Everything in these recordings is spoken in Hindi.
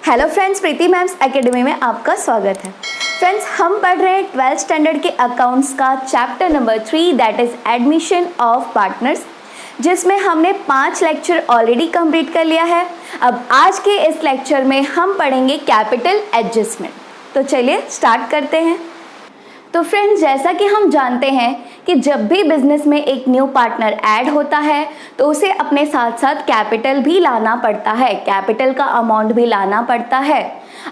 हेलो फ्रेंड्स, प्रीति मैम्स एकेडमी में आपका स्वागत है। फ्रेंड्स, हम पढ़ रहे हैं 12th स्टैंडर्ड के अकाउंट्स का chapter number 3 that is admission of partners, जिसमें हमने 5 लेक्चर ऑलरेडी कंप्लीट कर लिया है। अब आज के इस लेक्चर में हम पढ़ेंगे कैपिटल एडजस्टमेंट। तो चलिए स्टार्ट करते हैं। तो फ्रेंड्स, जैसा कि हम जानते हैं कि जब भी बिजनेस में एक न्यू पार्टनर ऐड होता है तो उसे अपने साथ साथ कैपिटल भी लाना पड़ता है, कैपिटल का अमाउंट भी लाना पड़ता है।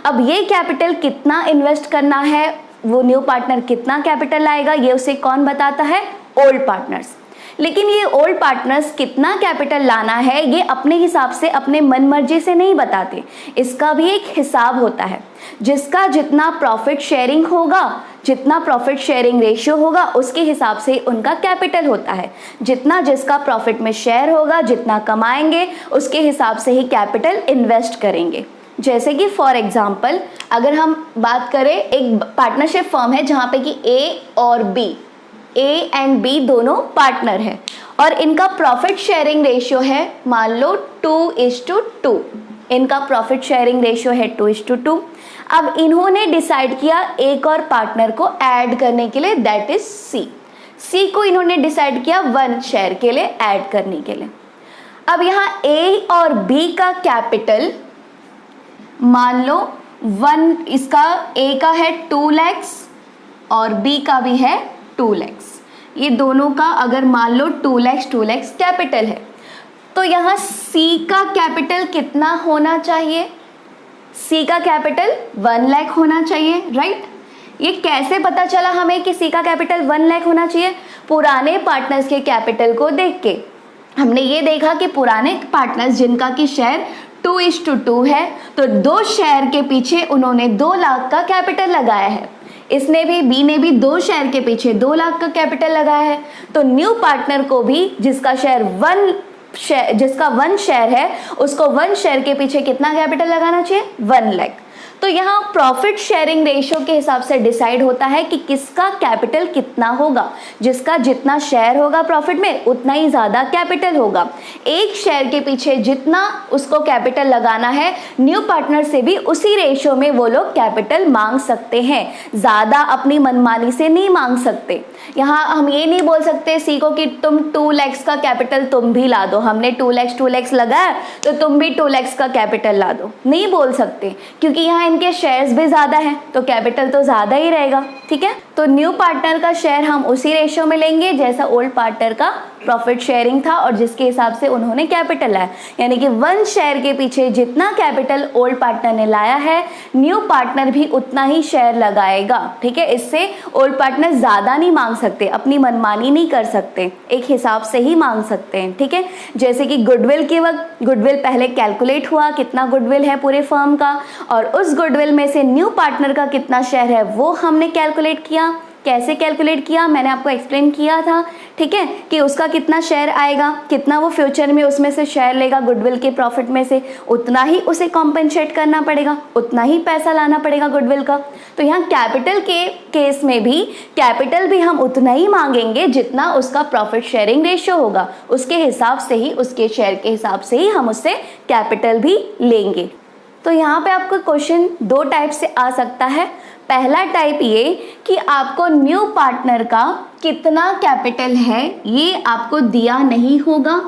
अब ये कैपिटल कितना इन्वेस्ट करना है, वो न्यू पार्टनर कितना कैपिटल लाएगा, ये उसे कौन बताता है? Old partners. लेकिन ये ओल्ड पार्टनर्स कितना कैपिटल लाना है ये अपने हिसाब से, अपने मन मर्जी से नहीं बताते। इसका भी एक हिसाब होता है। जिसका जितना प्रॉफिट शेयरिंग होगा, जितना प्रॉफिट शेयरिंग रेशियो होगा, उसके हिसाब से उनका कैपिटल होता है। जितना जिसका प्रॉफिट में शेयर होगा, जितना कमाएंगे, उसके हिसाब से ही कैपिटल इन्वेस्ट करेंगे। जैसे कि फॉर एग्जाम्पल अगर हम बात करें, एक पार्टनरशिप फर्म है जहाँ पे कि ए एंड बी दोनों पार्टनर है और इनका प्रॉफिट शेयरिंग रेशियो है, मान लो 2:2। इनका प्रॉफिट शेयरिंग रेशियो है 2:2। अब इन्होंने डिसाइड किया एक और पार्टनर को ऐड करने के लिए, दैट इज सी को इन्होंने डिसाइड किया 1 शेयर के लिए ऐड करने के लिए। अब यहाँ ए और बी का कैपिटल मान लो 1, इसका ए का है 2 lakhs और बी का भी है 2 lakhs। ये दोनों का अगर मान लो 2 lakhs कैपिटल है तो यहाँ सी का कैपिटल कितना होना चाहिए? सी का कैपिटल 1 लाख होना चाहिए, राइट? ये कैसे पता चला हमें कि सी का कैपिटल 1 लाख होना चाहिए? पुराने पार्टनर्स के कैपिटल को देख के हमने ये देखा कि पुराने पार्टनर्स जिनका कि शेयर 2:2 है, तो 2 शेयर के पीछे उन्होंने 2 लाख का कैपिटल लगाया है। इसने भी, बी ने भी 2 शेयर के पीछे 2 लाख का कैपिटल लगाया है। तो न्यू पार्टनर को भी जिसका 1 शेयर है, उसको 1 शेयर के पीछे कितना कैपिटल लगाना चाहिए? 1 लाख। तो यहाँ प्रॉफिट शेयरिंग रेशियो के हिसाब से डिसाइड होता है कि किसका कैपिटल कितना होगा। जिसका जितना शेयर होगा प्रॉफिट में, उतना ही ज़्यादा कैपिटल होगा। एक शेयर के पीछे जितना उसको कैपिटल लगाना है, न्यू पार्टनर से भी उसी रेशियो में वो लोग कैपिटल मांग सकते हैं। ज़्यादा अपनी मनमानी से नहीं मांग सकते। यहाँ हम ये नहीं बोल सकते सी को कि तुम 2 lakhs का कैपिटल तुम भी ला दो, हमने 2 lakhs लगाया तो तुम भी 2 lakhs का कैपिटल ला दो, नहीं बोल सकते, क्योंकि यहाँ इनके शेयर्स भी ज़्यादा हैं तो कैपिटल तो ज़्यादा ही रहेगा। ठीक है, तो न्यू पार्टनर का शेयर हम उसी रेशियो में लेंगे जैसा ओल्ड पार्टनर का प्रॉफिट शेयरिंग था और जिसके हिसाब से उन्होंने कैपिटल लाया। यानी कि 1 शेयर के पीछे जितना कैपिटल ओल्ड पार्टनर ने लाया है, न्यू पार्टनर भी उतना ही शेयर लगाएगा। ठीक है, इससे ओल्ड पार्टनर ज़्यादा नहीं मांग सकते, अपनी मनमानी नहीं कर सकते, एक हिसाब से ही मांग सकते हैं। ठीक है, जैसे कि गुडविल के वक्त गुडविल पहले कैलकुलेट हुआ, कितना गुडविल है पूरे फर्म का, और उस गुडविल में से न्यू पार्टनर का कितना शेयर है वो हमने कैलकुलेट किया। कैसे कैलकुलेट किया मैंने आपको एक्सप्लेन किया था। ठीक है, कि उसका कितना शेयर आएगा, कितना वो फ्यूचर में उसमें से शेयर लेगा गुडविल के प्रॉफिट में से, उतना ही उसे कॉम्पेंसेट करना पड़ेगा, उतना ही पैसा लाना पड़ेगा गुडविल का। तो यहाँ कैपिटल के केस में भी कैपिटल भी हम उतना ही मांगेंगे जितना उसका प्रॉफिट शेयरिंग रेशियो होगा, उसके हिसाब से ही, उसके शेयर के हिसाब से ही हम उससे कैपिटल भी लेंगे। तो यहाँ पे आपको क्वेश्चन 2 टाइप से आ सकता है। पहला टाइप ये कि आपको न्यू पार्टनर का कितना कैपिटल है ये आपको दिया नहीं होगा,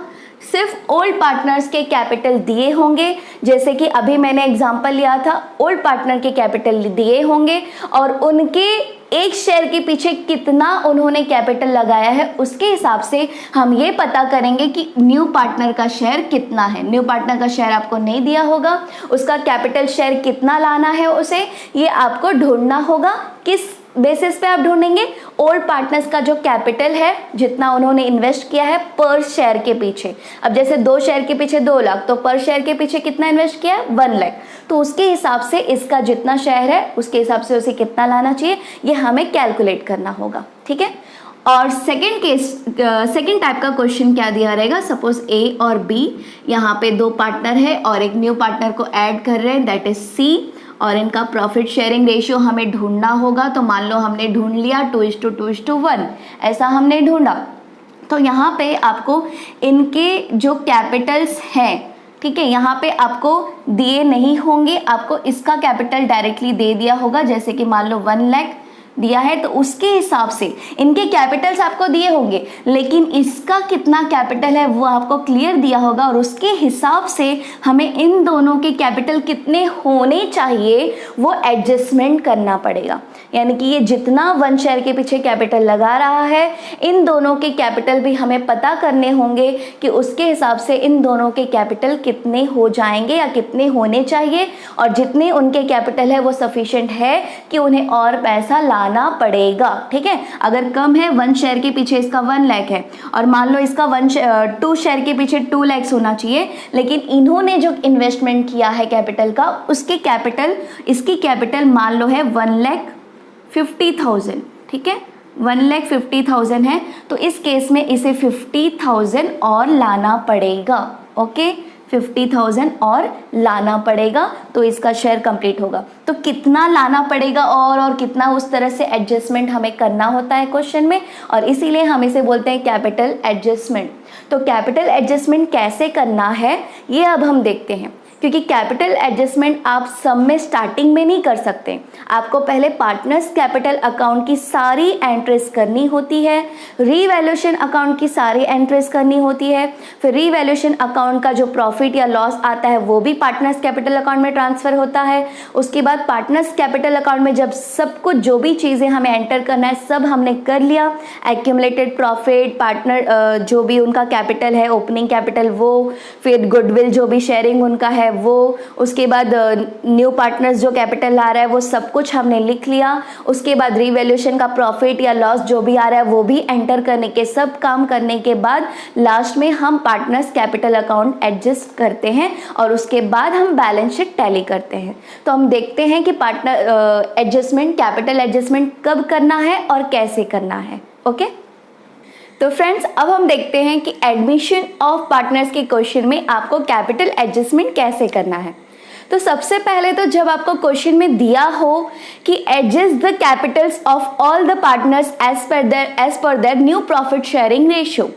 सिर्फ ओल्ड पार्टनर्स के कैपिटल दिए होंगे। जैसे कि अभी मैंने एग्जांपल लिया था, ओल्ड पार्टनर के कैपिटल दिए होंगे और उनके एक शेयर के पीछे कितना उन्होंने कैपिटल लगाया है, उसके हिसाब से हम ये पता करेंगे कि न्यू पार्टनर का शेयर कितना है। न्यू पार्टनर का शेयर आपको नहीं दिया होगा, उसका कैपिटल शेयर कितना लाना है उसे, ये आपको ढूंढना होगा। किस बेसिस पे आप ढूंढेंगे? ओल्ड पार्टनर्स का जो कैपिटल है, जितना उन्होंने इन्वेस्ट किया है पर शेयर के पीछे। अब जैसे 2 शेयर के पीछे 2 लाख, तो पर शेयर के पीछे कितना इन्वेस्ट किया है? 1 लाख। तो उसके हिसाब से इसका जितना शेयर है उसके हिसाब से उसे कितना लाना चाहिए, ये हमें कैलकुलेट करना होगा। ठीक है, और सेकेंड टाइप का क्वेश्चन क्या दिया रहेगा? सपोज ए और बी, यहाँ पे 2 पार्टनर है और एक न्यू पार्टनर को ऐड कर रहे हैं, दैट इज सी, और इनका प्रॉफिट शेयरिंग रेशियो हमें ढूंढना होगा। तो मान लो हमने ढूंढ लिया 2:2:1, ऐसा हमने ढूंढा। तो यहाँ पे आपको इनके जो कैपिटल्स हैं, ठीक है, यहाँ पे आपको दिए नहीं होंगे, आपको इसका कैपिटल डायरेक्टली दे दिया होगा। जैसे कि मान लो 1 लाख दिया है तो उसके हिसाब से इनके कैपिटल्स आपको दिए होंगे, लेकिन इसका कितना कैपिटल है वो आपको क्लियर दिया होगा और उसके हिसाब से हमें इन दोनों के कैपिटल कितने होने चाहिए वो एडजस्टमेंट करना पड़ेगा। यानी कि ये जितना 1 शेयर के पीछे कैपिटल लगा रहा है, इन दोनों के कैपिटल भी हमें पता करने होंगे कि उसके हिसाब से इन दोनों के कैपिटल कितने हो जाएंगे या कितने होने चाहिए, और जितने उनके कैपिटल है वो सफिशिएंट है कि उन्हें और पैसा लाना पड़ेगा। ठीक है, अगर कम है 1 शेयर के पीछे इसका 1 लाख है और मान लो इसका 2 शेयर के पीछे 2 लाख होना चाहिए, लेकिन इन्होंने जो इन्वेस्टमेंट किया है कैपिटल का, उसके कैपिटल, इसकी कैपिटल मान लो है 1,50,000। ठीक है, 1,50,000 है, तो इस केस में इसे 50,000 और लाना पड़ेगा। ओके, 50,000 और लाना पड़ेगा तो इसका शेयर कंप्लीट होगा। तो कितना लाना पड़ेगा और कितना, उस तरह से एडजस्टमेंट हमें करना होता है क्वेश्चन में, और इसीलिए हम इसे बोलते हैं कैपिटल एडजस्टमेंट। तो कैपिटल एडजस्टमेंट कैसे करना है ये अब हम देखते हैं, क्योंकि कैपिटल एडजस्टमेंट आप सब में स्टार्टिंग में नहीं कर सकते। आपको पहले पार्टनर्स कैपिटल अकाउंट की सारी एंट्रीज करनी होती है, रीवैल्यूएशन अकाउंट की सारी एंट्रीज करनी होती है, फिर रीवैल्यूएशन अकाउंट का जो प्रॉफिट या लॉस आता है वो भी पार्टनर्स कैपिटल अकाउंट में ट्रांसफर होता है। उसके बाद पार्टनर्स कैपिटल अकाउंट में जब सब कुछ, जो भी चीज़ें हमें एंटर करना है सब हमने कर लिया, एक्यूमुलेटेड प्रॉफिट, पार्टनर जो भी उनका कैपिटल है, ओपनिंग कैपिटल वो, फिर गुडविल जो भी शेयरिंग उनका है वो, उसके बाद न्यू पार्टनर्स जो कैपिटल ला रहा है वो सब कुछ हमने लिख लिया। उसके बाद रीवैल्यूएशन का प्रॉफिट या लॉस जो भी आ रहा है वो भी एंटर करने के, सब काम करने के बाद लास्ट में हम पार्टनर्स कैपिटल अकाउंट एडजस्ट करते हैं और उसके बाद हम बैलेंस शीट टैली करते हैं। तो हम देखते हैं कि पार्टनर एडजस्टमेंट, कैपिटल एडजस्टमेंट कब करना है और कैसे करना है। ओके, तो फ्रेंड्स अब हम देखते हैं कि एडमिशन ऑफ पार्टनर्स के क्वेश्चन में आपको कैपिटल एडजस्टमेंट कैसे करना है। तो सबसे पहले तो जब आपको क्वेश्चन में दिया हो कि adjust the capitals of all the partners as per their new profit sharing ratio,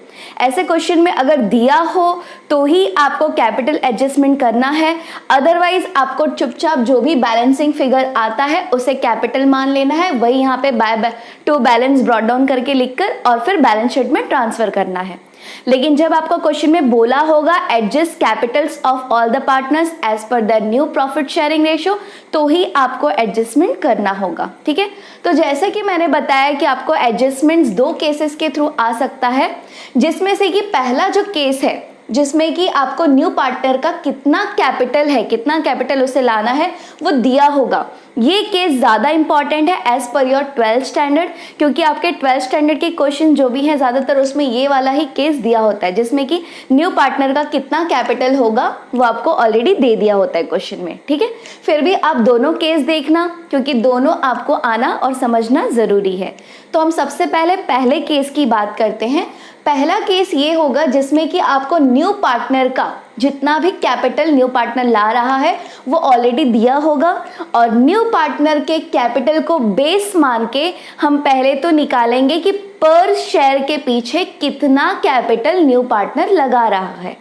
ऐसे क्वेश्चन में अगर दिया हो तो ही आपको कैपिटल एडजस्टमेंट करना है। अदरवाइज आपको चुपचाप जो भी बैलेंसिंग फिगर आता है उसे कैपिटल मान लेना है, वही यहाँ पे by two balance brought down करके लिखकर और फिर बैलेंस शीट में ट्रांसफर करना है। लेकिन जब आपको क्वेश्चन में बोला होगा adjust capitals of all the partners as per the new profit sharing ratio, तो ही आपको एडजस्टमेंट करना होगा। ठीक है, तो जैसे कि मैंने बताया कि आपको एडजस्टमेंट्स 2 केसेस के थ्रू आ सकता है, जिसमें से कि पहला जो केस है जिसमें कि आपको न्यू पार्टनर का कितना कैपिटल है, कितना कैपिटल उसे लाना है वो दिया होगा। ये केस ज़्यादा इंपॉर्टेंट है as per your 12th standard, क्योंकि आपके 12th स्टैंडर्ड के क्वेश्चन जो भी हैं ज़्यादातर उसमें ये वाला ही केस दिया होता है, जिसमें कि न्यू पार्टनर का कितना कैपिटल होगा वो आपको ऑलरेडी दे दिया होता है क्वेश्चन में। ठीक है, फिर भी आप दोनों केस देखना, क्योंकि दोनों आपको आना और समझना ज़रूरी है। तो हम सबसे पहले केस की बात करते हैं। पहला केस ये होगा जिसमें कि आपको न्यू पार्टनर का जितना भी कैपिटल न्यू पार्टनर ला रहा है वो ऑलरेडी दिया होगा, और न्यू पार्टनर के कैपिटल को बेस मान के हम पहले तो निकालेंगे कि पर शेयर के पीछे कितना कैपिटल न्यू पार्टनर लगा रहा है,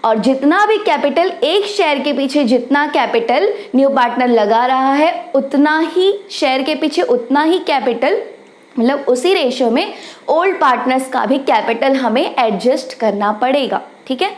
और जितना भी कैपिटल, एक शेयर के पीछे जितना कैपिटल न्यू पार्टनर लगा रहा है उतना ही शेयर के पीछे उतना ही कैपिटल, मतलब उसी रेशियो में ओल्ड पार्टनर्स का भी कैपिटल हमें एडजस्ट करना पड़ेगा। ठीक है,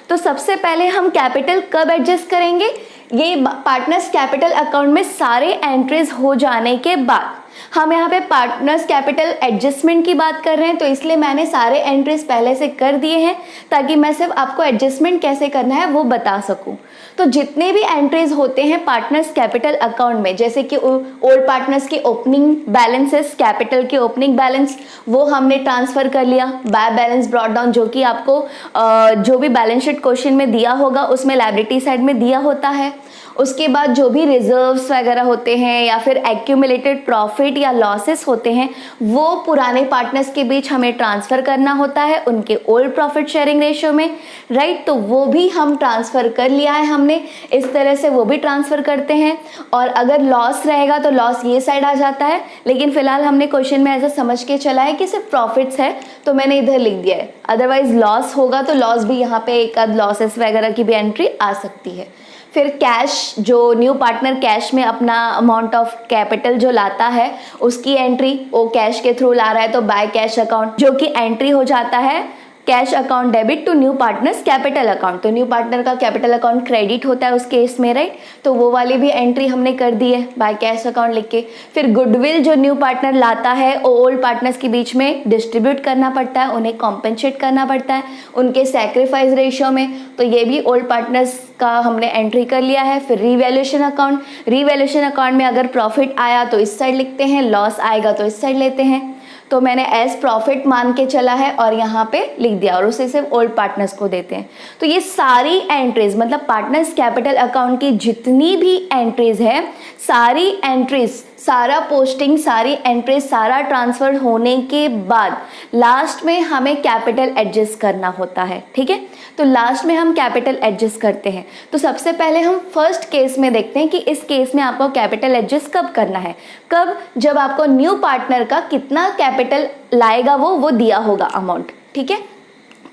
तो सबसे पहले हम कैपिटल कब एडजस्ट करेंगे, ये पार्टनर्स कैपिटल अकाउंट में सारे एंट्रीज हो जाने के बाद। हम यहाँ पे पार्टनर्स कैपिटल एडजस्टमेंट की बात कर रहे हैं, तो इसलिए मैंने सारे एंट्रीज पहले से कर दिए हैं ताकि मैं सिर्फ आपको एडजस्टमेंट कैसे करना है वो बता सकूं। तो जितने भी एंट्रीज होते हैं पार्टनर्स कैपिटल अकाउंट में, जैसे कि ओल्ड पार्टनर्स के ओपनिंग बैलेंसेस, कैपिटल के ओपनिंग बैलेंस वो हमने ट्रांसफर कर लिया बाय बैलेंस ब्रॉट डाउन, जो कि आपको जो भी बैलेंस शीट क्वेश्चन में दिया होगा उसमें लायबिलिटी साइड में दिया होता है। उसके बाद जो भी रिजर्व्स वगैरह होते हैं या फिर एक्यूमुलेटेड प्रॉफिट या लॉसेस होते हैं वो पुराने पार्टनर्स के बीच हमें ट्रांसफ़र करना होता है उनके ओल्ड प्रॉफिट शेयरिंग रेशियो में, राइट। तो वो भी हम ट्रांसफ़र कर लिया है हमने, इस तरह से वो भी ट्रांसफ़र करते हैं। और अगर लॉस रहेगा तो लॉस ये साइड आ जाता है, लेकिन फिलहाल हमने क्वेश्चन में ऐसा समझ के चला है कि सिर्फ प्रॉफिट्स है तो मैंने इधर लिख दिया है। अदरवाइज लॉस होगा तो लॉस भी यहाँ पे एक आध लॉसेस वगैरह की भी एंट्री आ सकती है। फिर कैश, जो न्यू पार्टनर कैश में अपना अमाउंट ऑफ कैपिटल जो लाता है उसकी एंट्री, वो कैश के थ्रू ला रहा है तो बाय कैश अकाउंट, जो कि एंट्री हो जाता है cash account debit to new partners capital account. तो न्यू पार्टनर का कैपिटल अकाउंट क्रेडिट होता है उस केस में, राइट। तो वो वाली भी एंट्री हमने कर दी है बाय कैश अकाउंट लिख के। फिर गुडविल जो न्यू पार्टनर लाता है वो ओल्ड पार्टनर्स के बीच में डिस्ट्रीब्यूट करना पड़ता है, उन्हें कॉम्पेंसेट करना पड़ता है उनके सैक्रिफाइस रेशियो में, तो ये भी ओल्ड पार्टनर्स का हमने एंट्री कर लिया है। फिर रीवैल्यूएशन अकाउंट, रीवैल्यूएशन अकाउंट में अगर प्रॉफिट आया तो इस साइड लिखते हैं, लॉस आएगा तो इस साइड लेते हैं। तो मैंने एज प्रॉफिट मान के चला है और यहाँ पे लिख दिया और उसे सिर्फ ओल्ड पार्टनर्स को देते हैं। तो ये सारी एंट्रीज, मतलब पार्टनर्स कैपिटल अकाउंट की जितनी भी एंट्रीज है, सारी एंट्रीज, सारा पोस्टिंग, सारी एंट्रीज, सारा ट्रांसफर होने के बाद लास्ट में हमें कैपिटल एडजस्ट करना होता है, ठीक है। तो लास्ट में हम कैपिटल एडजस्ट करते हैं। तो सबसे पहले हम फर्स्ट केस में देखते हैं कि इस केस में आपको कैपिटल एडजस्ट कब करना है। कब? जब आपको न्यू पार्टनर का कितना कैपिटल लाएगा वो दिया होगा अमाउंट, ठीक है।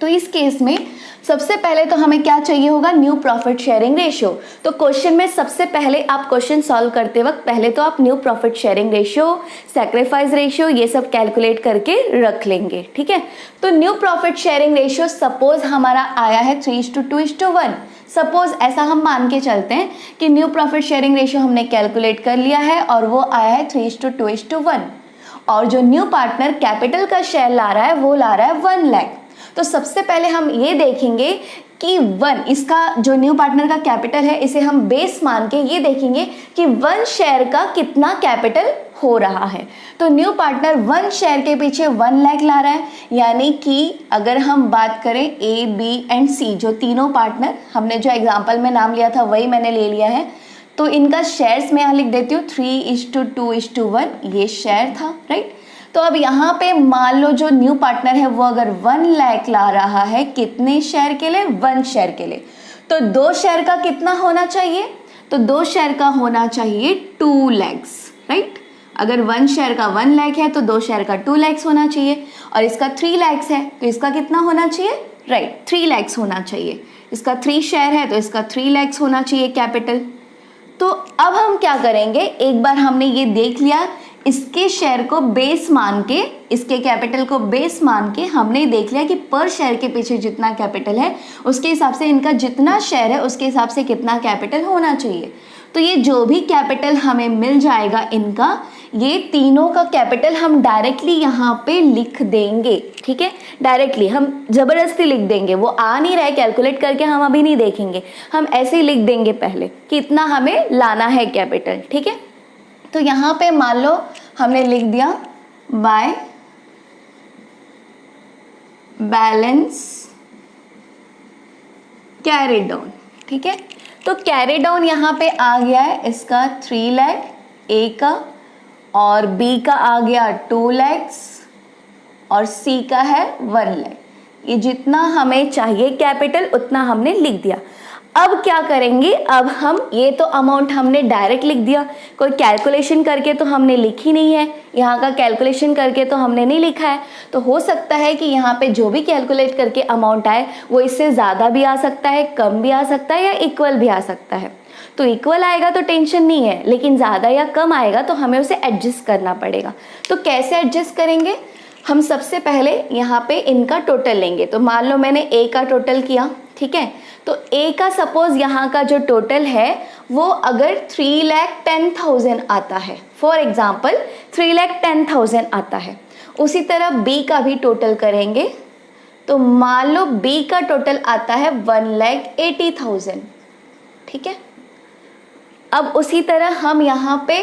तो इस केस में सबसे पहले तो हमें क्या चाहिए होगा, न्यू प्रॉफिट शेयरिंग रेशियो। तो क्वेश्चन में सबसे पहले आप क्वेश्चन सॉल्व करते वक्त पहले तो आप new profit sharing ratio, sacrifice ratio ये सब कैलकुलेट करके रख लेंगे, ठीक है। तो new profit sharing ratio suppose हमारा आया है 3:2:1। सपोज ऐसा हम मान के चलते हैं कि न्यू प्रॉफिट शेयरिंग रेशियो हमने कैलकुलेट कर लिया है और वो आया है 3:2:1 और जो न्यू पार्टनर कैपिटल का शेयर ला रहा है वो ला रहा है 1 लाख। तो सबसे पहले हम ये देखेंगे कि 1, इसका जो न्यू पार्टनर का कैपिटल है इसे हम बेस मान के ये देखेंगे कि 1 शेयर का कितना कैपिटल हो रहा है। तो न्यू पार्टनर 1 शेयर के पीछे 1 लाख ला रहा है, यानी कि अगर हम बात करें A, B एंड C, जो तीनों पार्टनर हमने जो एग्जाम्पल में नाम लिया था वही मैंने ले लिया है, तो इनका शेयर्स मैं यहाँ लिख देती हूँ 3:2:1, ये शेयर था, राइट। तो अब यहाँ पे मान लो जो न्यू पार्टनर है वो अगर 1 लाख ला रहा है, कितने शेयर के लिए? 1 शेयर के लिए। तो 2 शेयर का कितना होना चाहिए? तो 2 शेयर का होना चाहिए 2 लाख, राइट। अगर 1 शेयर का 1 लाख है तो 2 शेयर का 2 लाख होना चाहिए, और इसका 3 लाख है तो इसका कितना होना चाहिए? राइट, 3 लाख होना चाहिए। इसका 3 शेयर है तो इसका 3 लाख होना चाहिए कैपिटल। तो अब हम क्या करेंगे, एक बार हमने ये देख लिया, इसके शेयर को बेस मान के, इसके कैपिटल को बेस मान के हमने देख लिया कि पर शेयर के पीछे जितना कैपिटल है उसके हिसाब से इनका जितना शेयर है उसके हिसाब से कितना कैपिटल होना चाहिए। तो ये जो भी कैपिटल हमें मिल जाएगा इनका, ये तीनों का कैपिटल हम डायरेक्टली यहाँ पे लिख देंगे, ठीक है। डायरेक्टली हम जबरदस्ती लिख देंगे, वो आ नहीं रहा है कैलकुलेट करके हम अभी नहीं देखेंगे, हम ऐसे ही लिख देंगे पहले कि इतना हमें लाना है कैपिटल, ठीक है। तो यहाँ पे मान लो हमने लिख दिया बाय बैलेंस कैरी डाउन, ठीक है। तो कैरी डाउन यहाँ पे आ गया है इसका 3 लाख ए का, और बी का आ गया 2 लाख और सी का है 1 लाख। ये जितना हमें चाहिए कैपिटल उतना हमने लिख दिया। अब क्या करेंगे, अब हम ये तो अमाउंट हमने डायरेक्ट लिख दिया, कोई कैलकुलेशन करके तो हमने लिखी नहीं है, यहाँ का कैलकुलेशन करके तो हमने नहीं लिखा है। तो हो सकता है कि यहाँ पे जो भी कैलकुलेट करके अमाउंट आए वो इससे ज़्यादा भी आ सकता है, कम भी आ सकता है, या इक्वल भी आ सकता है। तो इक्वल आएगा तो टेंशन नहीं है, लेकिन ज़्यादा या कम आएगा तो हमें उसे एडजस्ट करना पड़ेगा। तो कैसे एडजस्ट करेंगे, हम सबसे पहले यहाँ पे इनका टोटल लेंगे। तो मान लो मैंने ए का टोटल किया, ठीक है। तो ए का सपोज यहाँ का जो टोटल है वो अगर 3,10,000 आता है, फॉर एग्जाम्पल 3,10,000 आता है, उसी तरह बी का भी टोटल करेंगे। तो मान लो बी का टोटल आता है 1,80,000, ठीक है। अब उसी तरह हम यहाँ पे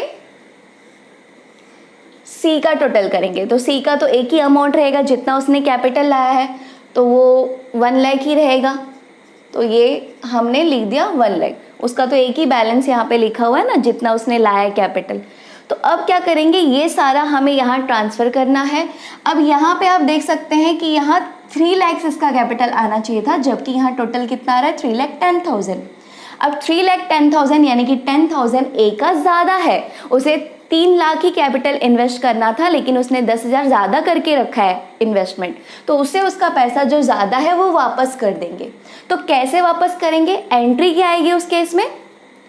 सी का टोटल करेंगे। तो सी का तो एक ही अमाउंट रहेगा, जितना उसने कैपिटल लाया है तो वो 1 लाख ही रहेगा, तो ये हमने लिख दिया 1 लाख, उसका तो एक ही बैलेंस यहाँ पे लिखा हुआ है ना, जितना उसने लाया है कैपिटल। तो अब क्या करेंगे, ये सारा हमें यहाँ ट्रांसफ़र करना है। अब यहाँ पे आप देख सकते हैं कि यहाँ 3 लाख इसका कैपिटल आना चाहिए था, जबकि यहाँ टोटल कितना आ रहा है 3,10,000। अब 3,10,000 यानी कि 10,000 ए का ज़्यादा है, उसे 3 लाख ही कैपिटल इन्वेस्ट करना था, लेकिन उसने 10,000 ज़्यादा करके रखा है इन्वेस्टमेंट, तो उससे उसका पैसा जो ज़्यादा है वो वापस कर देंगे। तो कैसे वापस करेंगे, एंट्री क्या आएगी उस केस में?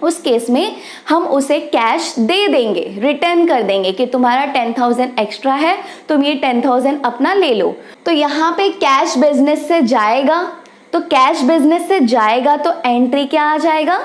उस केस में हम उसे कैश दे देंगे, रिटर्न कर देंगे कि तुम्हारा 10,000 एक्स्ट्रा है, तुम ये 10,000 अपना ले लो। तो यहाँ पे कैश बिजनेस से जाएगा, तो कैश बिजनेस से जाएगा तो एंट्री क्या आ जाएगा,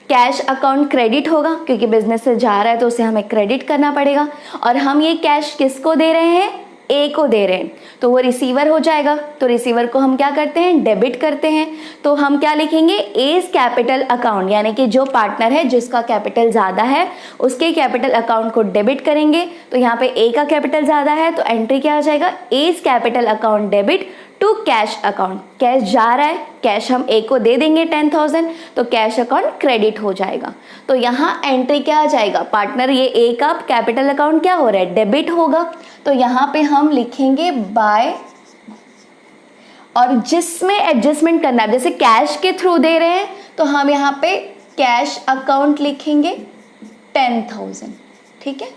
कैश अकाउंट क्रेडिट होगा, क्योंकि बिजनेस से जा रहा है तो उसे हमें क्रेडिट करना पड़ेगा। और हम ये कैश किसको दे रहे हैं, ए को दे रहे हैं, तो वो रिसीवर हो जाएगा। तो रिसीवर को हम क्या करते हैं, डेबिट करते हैं। तो हम क्या लिखेंगे, एज कैपिटल अकाउंट, यानी कि जो पार्टनर है जिसका कैपिटल ज़्यादा है उसके कैपिटल अकाउंट को डेबिट करेंगे। तो यहाँ पे ए का कैपिटल ज़्यादा है तो एंट्री क्या आ जाएगा, as capital account debit to cash account. Cash जा रहा है, कैश हम ए को दे देंगे 10,000, तो कैश अकाउंट क्रेडिट हो जाएगा। तो यहाँ एंट्री क्या आ जाएगा, पार्टनर ये ए का कैपिटल अकाउंट क्या हो रहा है, डेबिट होगा। तो यहाँ पे हम लिखेंगे बाय, और जिसमें एडजस्टमेंट करना है, जैसे कैश के थ्रू दे रहे हैं तो हम यहाँ पे कैश अकाउंट लिखेंगे 10,000, ठीक है।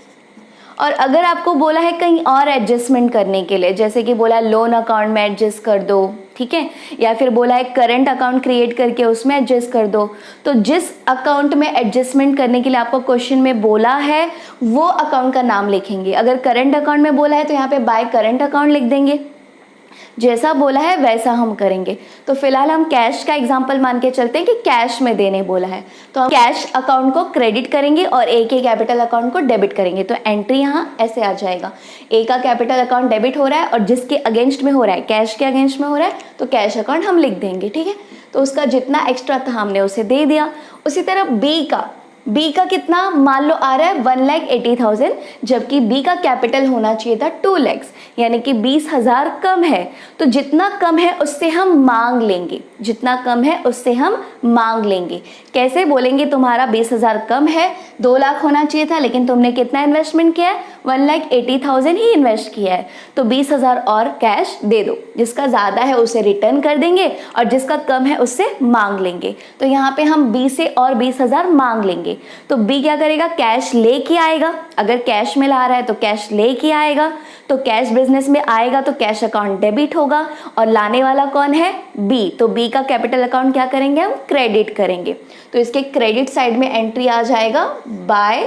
और अगर आपको बोला है कहीं और एडजस्टमेंट करने के लिए, जैसे कि बोला लोन अकाउंट में एडजस्ट कर दो, ठीक है, या फिर बोला है करंट अकाउंट क्रिएट करके उसमें एडजस्ट कर दो, तो जिस अकाउंट में एडजस्टमेंट करने के लिए आपको क्वेश्चन में बोला है वो अकाउंट का नाम लिखेंगे। अगर करंट अकाउंट में बोला है तो यहाँ पे बाय करंट अकाउंट लिख देंगे, जैसा बोला है वैसा हम करेंगे। तो फिलहाल हम कैश का एग्जांपल मान के चलते हैं कि कैश में देने बोला है, तो हम कैश अकाउंट को क्रेडिट करेंगे और ए के कैपिटल अकाउंट को डेबिट करेंगे। तो एंट्री यहाँ ऐसे आ जाएगा, ए का कैपिटल अकाउंट डेबिट हो रहा है और जिसके अगेंस्ट में हो रहा है, कैश के अगेंस्ट में हो रहा है, तो कैश अकाउंट हम लिख देंगे, ठीक है। तो उसका जितना एक्स्ट्रा था हमने उसे दे दिया। उसी तरह बी का कितना मान लो आ रहा है 1,80,000, जबकि बी का कैपिटल होना चाहिए था 2 लाख, यानी कि 20,000 कम है। तो जितना कम है उससे हम मांग लेंगे, जितना कम है उससे हम मांग लेंगे। कैसे बोलेंगे, तुम्हारा 20,000 कम है, 2 लाख होना चाहिए था, लेकिन तुमने कितना इन्वेस्टमेंट किया है, 1,80,000 ही इन्वेस्ट किया है, तो 20,000 और कैश दे दो। जिसका ज़्यादा है उसे रिटर्न कर देंगे और जिसका कम है उससे मांग लेंगे। तो यहाँ पे हम बी से और 20,000 मांग लेंगे। तो बी क्या करेगा, कैश लेके आएगा, अगर कैश में ला रहा है तो कैश लेके आएगा, तो कैश बिजनेस में आएगा तो कैश अकाउंट डेबिट होगा, और लाने वाला कौन है, बी, तो बी का कैपिटल अकाउंट क्या करेंगे, हम क्रेडिट करेंगे। तो इसके क्रेडिट साइड में एंट्री आ जाएगा बाय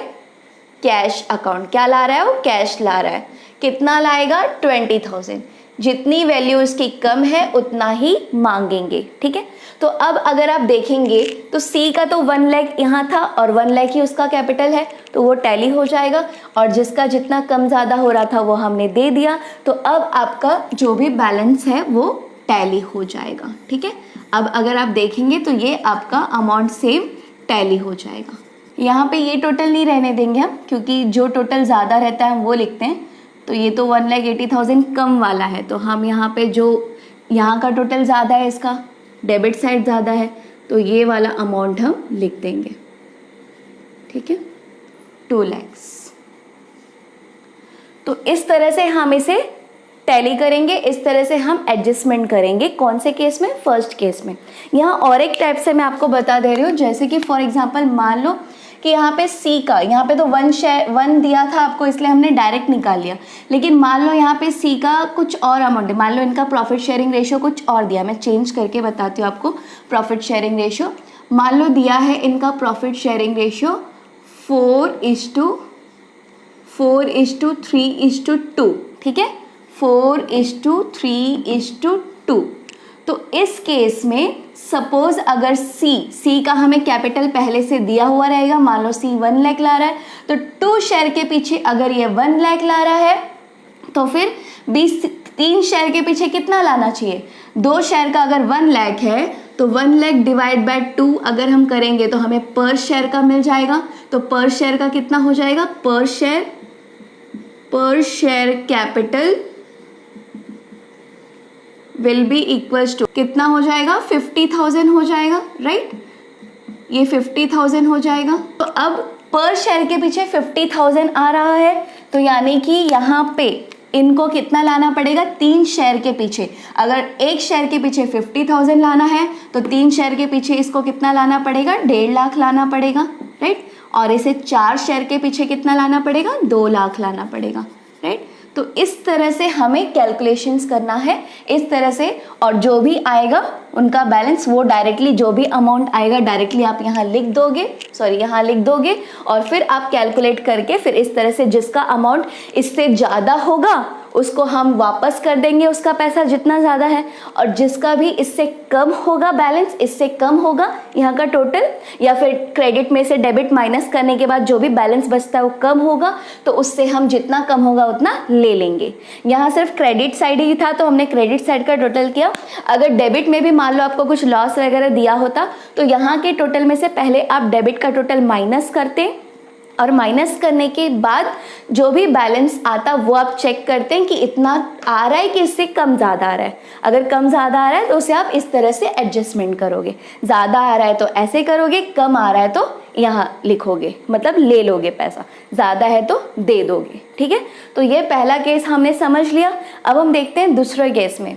कैश अकाउंट, क्या ला रहा है वो, कैश ला रहा है। कितना लाएगा, 20,000, जितनी वैल्यू इसकी कम है उतना ही मांगेंगे, ठीक है। तो अब अगर आप देखेंगे तो सी का तो 1 लाख यहाँ था और 1 लाख ही उसका कैपिटल है, तो वो टैली हो जाएगा, और जिसका जितना कम ज़्यादा हो रहा था वो हमने दे दिया। तो अब आपका जो भी बैलेंस है वो टैली हो जाएगा, ठीक है। अब अगर आप देखेंगे तो ये आपका अमाउंट सेम टैली हो जाएगा। यहाँ पे ये टोटल नहीं रहने देंगे हम, क्योंकि जो टोटल ज़्यादा रहता है हम वो लिखते हैं। तो ये तो 1,80,000 कम वाला है, तो हम यहाँ पे जो यहाँ का टोटल ज़्यादा है, इसका डेबिट साइड ज़्यादा है, तो ये वाला अमाउंट हम लिख देंगे, ठीक है, 2 लाख। तो इस तरह से हम इसे टैली करेंगे, इस तरह से हम एडजस्टमेंट करेंगे। कौन से केस में, फर्स्ट केस में। यहाँ और एक टाइप से मैं आपको बता दे रही हूँ, जैसे कि फॉर एग्जांपल मान लो कि यहाँ पे सी का, यहाँ पे तो 1 दिया था आपको, इसलिए हमने डायरेक्ट निकाल लिया, लेकिन मान लो यहाँ पे सी का कुछ और अमाउंट है, मान लो इनका प्रॉफिट शेयरिंग रेशियो कुछ और दिया, मैं चेंज करके बताती हूँ आपको। प्रॉफिट शेयरिंग रेशियो मान लो दिया है इनका प्रॉफिट शेयरिंग रेशियो 4:3:2, ठीक है, 4:3:2। तो इस केस में सपोज अगर सी का हमें कैपिटल पहले से दिया हुआ रहेगा, मान लो सी 1 लाख ला रहा है, तो 2 शेयर के पीछे अगर ये 1 लाख ला रहा है तो फिर 3 शेयर के पीछे कितना लाना चाहिए, 2 शेयर का अगर 1 लाख है तो 1 लाख डिवाइड बाय 2 अगर हम करेंगे तो हमें पर शेयर का मिल जाएगा। तो पर शेयर का कितना हो जाएगा, पर share capital will be equals to कितना हो जाएगा, 50,000 हो जाएगा, राइट। ये 50,000 हो जाएगा। तो अब पर शेयर के पीछे 50,000 आ रहा है, तो यानी कि यहाँ पे इनको कितना लाना पड़ेगा, 3 शेयर के पीछे। अगर एक शेयर के पीछे 50,000 लाना है तो 3 शेयर के पीछे इसको कितना लाना पड़ेगा, 1.5 लाख लाना पड़ेगा, राइट। और इसे 4 शेयर के पीछे कितना लाना पड़ेगा, 2 लाख लाना पड़ेगा, राइट। तो इस तरह से हमें कैलकुलेशंस करना है, इस तरह से। और जो भी आएगा उनका बैलेंस, वो डायरेक्टली जो भी अमाउंट आएगा डायरेक्टली आप यहाँ लिख दोगे, यहाँ लिख दोगे। और फिर आप कैलकुलेट करके फिर इस तरह से जिसका अमाउंट इससे ज़्यादा होगा उसको हम वापस कर देंगे, उसका पैसा जितना ज़्यादा है। और जिसका भी इससे कम होगा बैलेंस, इससे कम होगा यहाँ का टोटल, या फिर क्रेडिट में से डेबिट माइनस करने के बाद जो भी बैलेंस बचता है वो कम होगा, तो उससे हम जितना कम होगा उतना ले लेंगे। यहाँ सिर्फ क्रेडिट साइड ही था तो हमने क्रेडिट साइड का टोटल किया। अगर डेबिट में भी मान लो आपको कुछ लॉस वगैरह दिया होता तो यहाँ के टोटल में से पहले आप डेबिट का टोटल माइनस करते, और माइनस करने के बाद जो भी बैलेंस आता वो आप चेक करते हैं कि इतना आ रहा है कि इससे कम ज़्यादा आ रहा है। अगर कम ज़्यादा आ रहा है तो उसे आप इस तरह से एडजस्टमेंट करोगे, ज़्यादा आ रहा है तो ऐसे करोगे, कम आ रहा है तो यहाँ लिखोगे, मतलब ले लोगे पैसा, ज़्यादा है तो दे दोगे, ठीक है। तो ये पहला केस हमने समझ लिया। अब हम देखते हैं दूसरे केस में।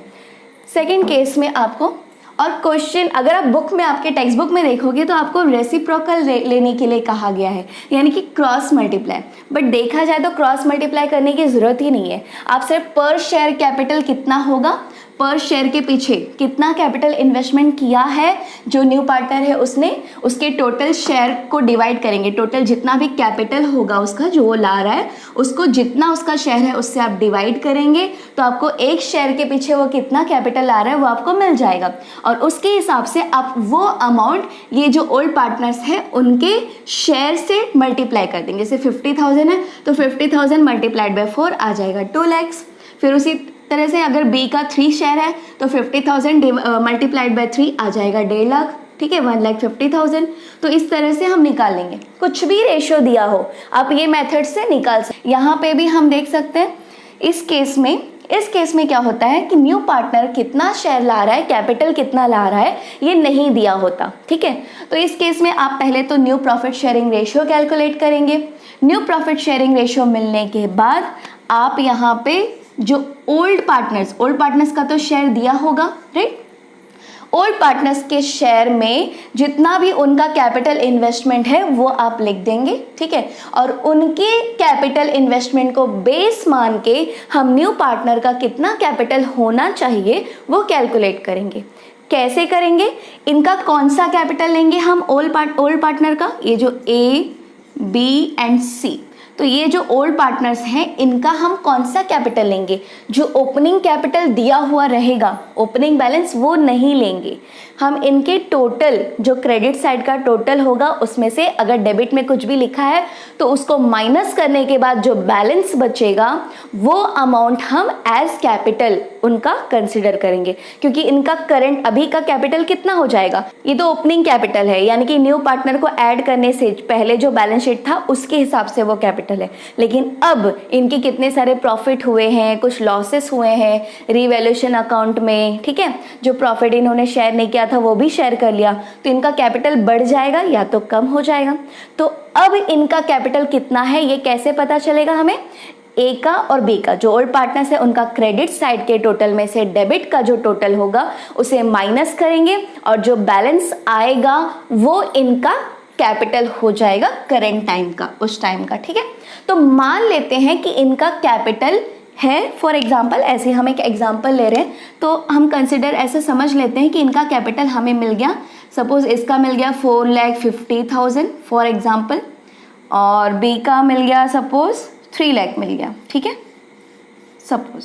सेकेंड केस में आपको, और क्वेश्चन अगर आप बुक में, आपके टेक्स्ट बुक में देखोगे तो आपको रेसिप्रोकल लेने के लिए कहा गया है, यानी कि क्रॉस मल्टीप्लाई। बट देखा जाए तो क्रॉस मल्टीप्लाई करने की ज़रूरत ही नहीं है। आप सिर्फ पर शेयर कैपिटल कितना होगा, पर शेयर के पीछे कितना कैपिटल इन्वेस्टमेंट किया है जो न्यू पार्टनर है उसने, उसके टोटल शेयर को डिवाइड करेंगे। टोटल जितना भी कैपिटल होगा उसका जो वो ला रहा है, उसको जितना उसका शेयर है उससे आप डिवाइड करेंगे, तो आपको एक शेयर के पीछे वो कितना कैपिटल आ रहा है वो आपको मिल जाएगा। और उसके हिसाब से आप वो अमाउंट, ये जो ओल्ड पार्टनर्स हैं उनके शेयर से मल्टीप्लाई कर देंगे। जैसे 50,000 है तो 50,000 मल्टीप्लाइड बाय 4 आ जाएगा 2 लाख। फिर उसी तरह से अगर बी का 3 शेयर है तो 50,000 मल्टीप्लाइड बाय 3 आ जाएगा 1.5 लाख, ठीक है, 1,50,000। तो इस तरह से हम निकाल लेंगे। कुछ भी रेशियो दिया हो आप ये मेथड से निकाल सकते। यहाँ पे भी हम देख सकते हैं इस केस में क्या होता है कि न्यू पार्टनर कितना शेयर ला रहा है, कैपिटल कितना ला रहा है, ये नहीं दिया होता, ठीक है। तो इस केस में आप पहले तो new profit sharing ratio calculate करेंगे। न्यू प्रॉफिट शेयरिंग रेशियो मिलने के बाद आप यहाँ पे जो ओल्ड पार्टनर्स का तो शेयर दिया होगा, राइट। ओल्ड पार्टनर्स के शेयर में जितना भी उनका कैपिटल इन्वेस्टमेंट है वो आप लिख देंगे, ठीक है। और उनके कैपिटल इन्वेस्टमेंट को बेस मान के हम न्यू पार्टनर का कितना कैपिटल होना चाहिए वो कैलकुलेट करेंगे। कैसे करेंगे, इनका कौन सा कैपिटल लेंगे हम ओल्ड पार्टनर का, ये जो ए बी एंड सी, तो ये जो ओल्ड पार्टनर्स हैं इनका हम कौन सा कैपिटल लेंगे, जो ओपनिंग कैपिटल दिया हुआ रहेगा, ओपनिंग बैलेंस वो नहीं लेंगे हम। इनके टोटल जो क्रेडिट साइड का टोटल होगा उसमें से अगर डेबिट में कुछ भी लिखा है तो उसको माइनस करने के बाद जो बैलेंस बचेगा वो अमाउंट हम एज कैपिटल उनका कंसिडर करेंगे, क्योंकि इनका करंट अभी का कैपिटल कितना हो जाएगा, ये तो ओपनिंग कैपिटल है, यानी कि न्यू पार्टनर को ऐड करने से पहले जो बैलेंस शीट था उसके हिसाब से वो कैपिटल है। लेकिन अब इनके कितने सारे प्रॉफिट हुए हैं, कुछ लॉसेस हुए हैं रीवैल्यूएशन अकाउंट में, ठीक है, जो प्रॉफिट इन्होंने शेयर नहीं किया था वो भी शेयर कर लिया, तो इनका कैपिटल बढ़ जाएगा या तो कम हो जाएगा। तो अब इनका कैपिटल कितना है ये कैसे पता चलेगा हमें, ए का और बी का, जो ओल्ड पार्टनर्स है उनका क्रेडिट साइड के टोटल में से डेबिट का जो टोटल होगा उसे माइनस करेंगे और जो बैलेंस आएगा वो इनका कैपिटल हो जाएगा करंट टाइम का, उस टाइम का, ठीक है। तो मान लेते हैं कि इनका कैपिटल है, फॉर एग्जाम्पल, ऐसे हम एक एग्जाम्पल ले रहे हैं तो हम कंसिडर ऐसे समझ लेते हैं कि इनका कैपिटल हमें मिल गया, सपोज इसका मिल गया 4,50,000 फॉर एग्जाम्पल, और बी का मिल गया सपोज 3 लाख मिल गया, ठीक है, सपोज।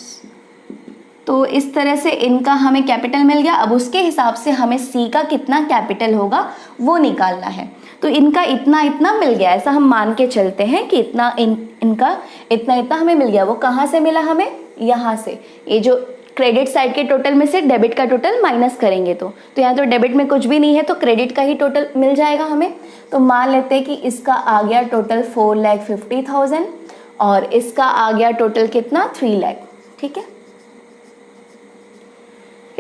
तो इस तरह से इनका हमें कैपिटल मिल गया। अब उसके हिसाब से हमें सी का कितना कैपिटल होगा वो निकालना है। तो इनका इतना इतना मिल गया, ऐसा हम मान के चलते हैं कि इतना इनका इतना इतना हमें मिल गया। वो कहाँ से मिला हमें, यहाँ से, ये जो क्रेडिट साइड के टोटल में से डेबिट का टोटल माइनस करेंगे तो यहाँ तो डेबिट में कुछ भी नहीं है तो क्रेडिट का ही टोटल मिल जाएगा हमें। तो मान लेते हैं कि इसका आ गया टोटल 4,50,000 और इसका आ गया टोटल कितना 3 लाख, ठीक है।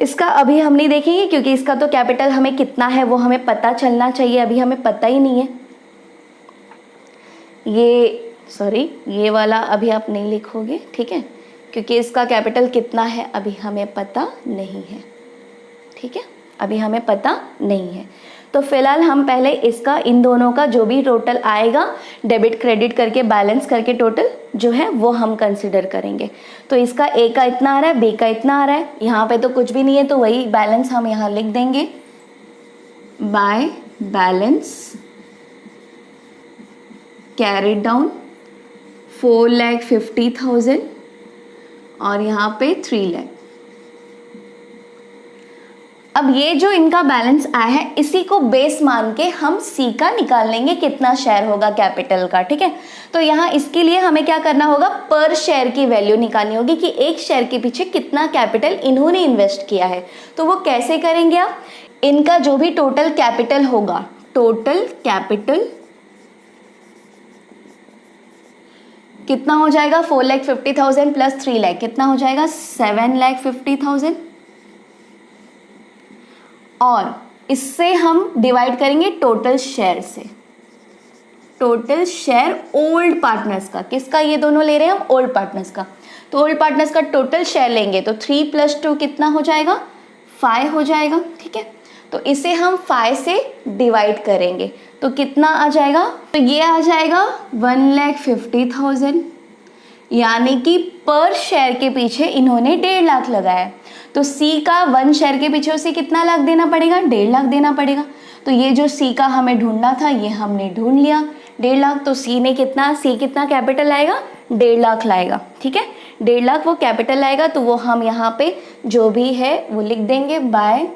इसका अभी हम नहीं देखेंगे क्योंकि इसका तो कैपिटल हमें कितना है वो हमें पता चलना चाहिए, अभी हमें पता ही नहीं है। ये वाला अभी आप नहीं लिखोगे, ठीक है, क्योंकि इसका कैपिटल कितना है अभी हमें पता नहीं है, ठीक है, अभी हमें पता नहीं है। तो फिलहाल हम पहले इसका, इन दोनों का जो भी टोटल आएगा डेबिट क्रेडिट करके बैलेंस करके टोटल जो है वो हम कंसिडर करेंगे। तो इसका ए का इतना आ रहा है, बी का इतना आ रहा है, यहाँ पे तो कुछ भी नहीं है तो वही बैलेंस हम यहाँ लिख देंगे, बाय बैलेंस कैरिड डाउन 4,50,000 और यहाँ पे 3 लाख। अब ये जो इनका बैलेंस आया है इसी को बेस मान के हम सी का निकाल लेंगे कितना शेयर होगा कैपिटल का, ठीक है। तो यहाँ इसके लिए हमें क्या करना होगा, पर शेयर की वैल्यू निकालनी होगी कि एक शेयर के पीछे कितना कैपिटल इन्होंने इन्वेस्ट किया है। तो वो कैसे करेंगे आप, इनका जो भी टोटल कैपिटल होगा, टोटल कैपिटल कितना हो जाएगा, 4,50,000 प्लस 3 लाख कितना हो जाएगा, 7,50,000 और इससे हम डिवाइड करेंगे टोटल शेयर से, टोटल शेयर ओल्ड पार्टनर्स का, किसका, ये दोनों ले रहे हैं हम ओल्ड पार्टनर्स का। तो ओल्ड पार्टनर्स का टोटल शेयर लेंगे तो 3 + 2 कितना हो जाएगा, 5 हो जाएगा, ठीक है। तो इसे हम 5 से डिवाइड करेंगे तो कितना आ जाएगा, तो ये आ जाएगा 1,50,000, यानी कि पर शेयर के पीछे इन्होंने 1.5 लाख लगाया। तो सी का 1 शेयर के पीछे उसे कितना लाख देना पड़ेगा, 1.5 लाख देना पड़ेगा। तो ये जो सी का हमें ढूंढना था ये हमने ढूंढ लिया, 1.5 लाख। तो सी कितना कैपिटल लाएगा, 1.5 लाख लाएगा, ठीक है, 1.5 लाख वो कैपिटल लाएगा। तो वो हम यहाँ पे जो भी है वो लिख देंगे, बाय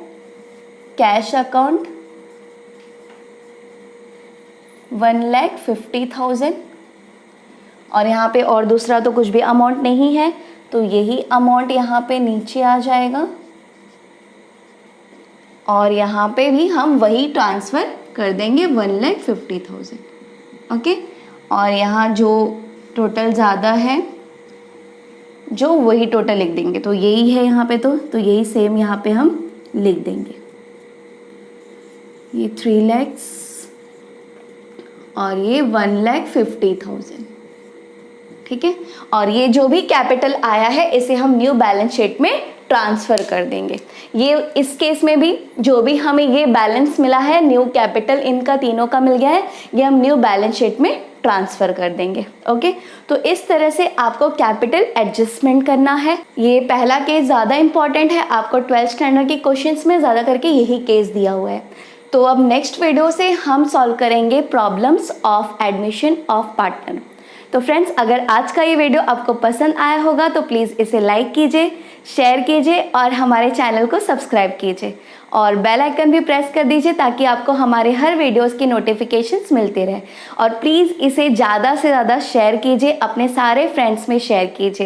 कैश अकाउंट 1,50,000 और यहाँ पे और दूसरा तो कुछ भी अमाउंट नहीं है तो यही अमाउंट यहाँ पे नीचे आ जाएगा और यहाँ पे भी हम वही ट्रांसफ़र कर देंगे 1,50,000, ओके। और यहाँ जो टोटल ज़्यादा है जो वही टोटल लिख देंगे, तो यही है यहाँ पे, तो यही सेम यहाँ पे हम लिख देंगे, ये 3 लाख और ये 1,50,000, ठीक है। और ये जो भी कैपिटल आया है इसे हम न्यू बैलेंस शीट में ट्रांसफ़र कर देंगे। ये इस केस में भी जो भी हमें ये बैलेंस मिला है, न्यू कैपिटल इनका तीनों का मिल गया है, ये हम न्यू बैलेंस शीट में ट्रांसफ़र कर देंगे, ओके। तो इस तरह से आपको कैपिटल एडजस्टमेंट करना है। ये पहला केस ज़्यादा इंपॉर्टेंट है, आपको 12th स्टैंडर्ड के क्वेश्चंस में ज़्यादा करके यही केस दिया हुआ है। तो अब नेक्स्ट वीडियो से हम सॉल्व करेंगे problems of admission of partner. तो फ्रेंड्स, अगर आज का ये वीडियो आपको पसंद आया होगा तो प्लीज़ इसे लाइक कीजिए, शेयर कीजिए और हमारे चैनल को सब्सक्राइब कीजिए और बेल आइकन भी प्रेस कर दीजिए ताकि आपको हमारे हर वीडियोस की नोटिफिकेशंस मिलते रहे। और प्लीज़ इसे ज़्यादा से ज़्यादा शेयर कीजिए, अपने सारे फ्रेंड्स में शेयर कीजिए।